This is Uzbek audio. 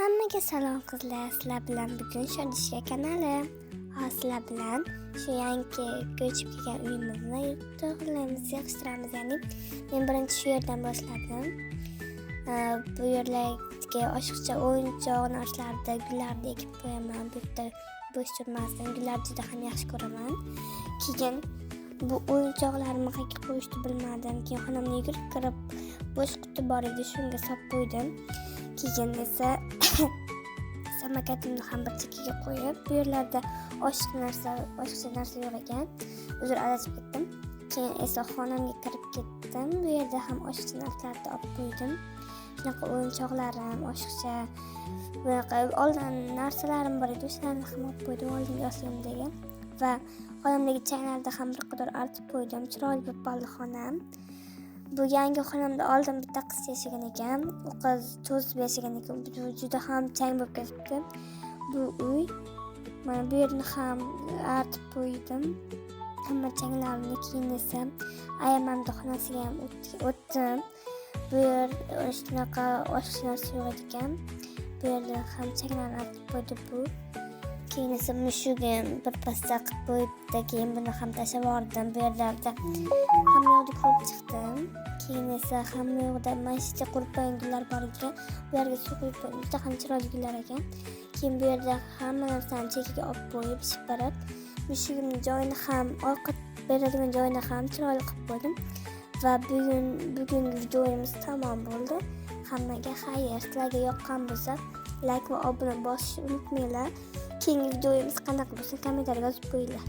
Hammaga salom qizlar, sizlar bilan bugun Shodishka kanali. Sizlar bilan shu yangi ko'chib kelgan uyimizni to'g'rilaymiz, yig'ishtiramiz. Ya'ni men birinchi shu yerdan boshladim. Bu yerlarga oshiqcha o'yinchoq narsalarda gullarni ekib qo'yaman. Bu yerda bo'sh turmasdan, gullarni juda ham yaxshi ko'raman. Keyin bu o'yinchoqlarni qayerga qo'yishni bilmadim. Keyin xonamga yugurib kirib, bo'sh quti bor edi, shunga solib qo'ydim. Keyin esa samakatimni ham bir chekkaga qo'yib, bu yerlarda oshiqcha narsa yo'q ekan. Uzr, adashib ketdim. Keyin esa xonamga kirib ketdim. Bu yerda ham oshiqcha narsalarni olib qo'ydim. Shunaqa o'yinchoqlarim, oshiqcha bunaqa olgan narsalarim bor edi, o'shalarni ham olib qo'ydim oldingi yostimdagi. Va xonamdagi chaylarni ham bir qator artib qo'ydim. Chiroyli bo'lib qoldi xonam. Bu yangi xonamda oldin bitta qiz yashagan ekan. U qiz cho'zib yashagan ekan. Juda ham chang bo'lib ketibdi. Bu uy. Mana bu yerni ham artib qo'ydim. Hamma changlarni. Keyin esa ayamamning xonasiga ham o'tdim. Bu yer shunaqa oshiqcha narsa yo'q ekan. Bu yerda ham changlarni artib qo'ydi bu. Keyin esa mushugim bir pasta qilib qo'yibdi. Keyin buni ham tashlab yubordim. Bu yerlarda hamma yoqda ko'rib chiqdim. Keyin esa hamma yoqda masjidga qurib qo'ygan gullar bor ekan. Ularga suv quyib qo'ydim. Juda ham chiroyli gullar ekan. Keyin bu yerda hamma narsani chekkaga olib qo'yib, shipirib, mushugimning joyini ham, ovqat beradigan joyini ham chiroyli qilib qo'ydim. Va bugungi videomiz tamom bo'ldi. Hammaga xayr. Sizlarga yoqqan bo'lsa, like va obuna bosishni unutmanglar. Keyingi videomiz qanaqa bo'lsa kommentariyga yozib qo'yinglar.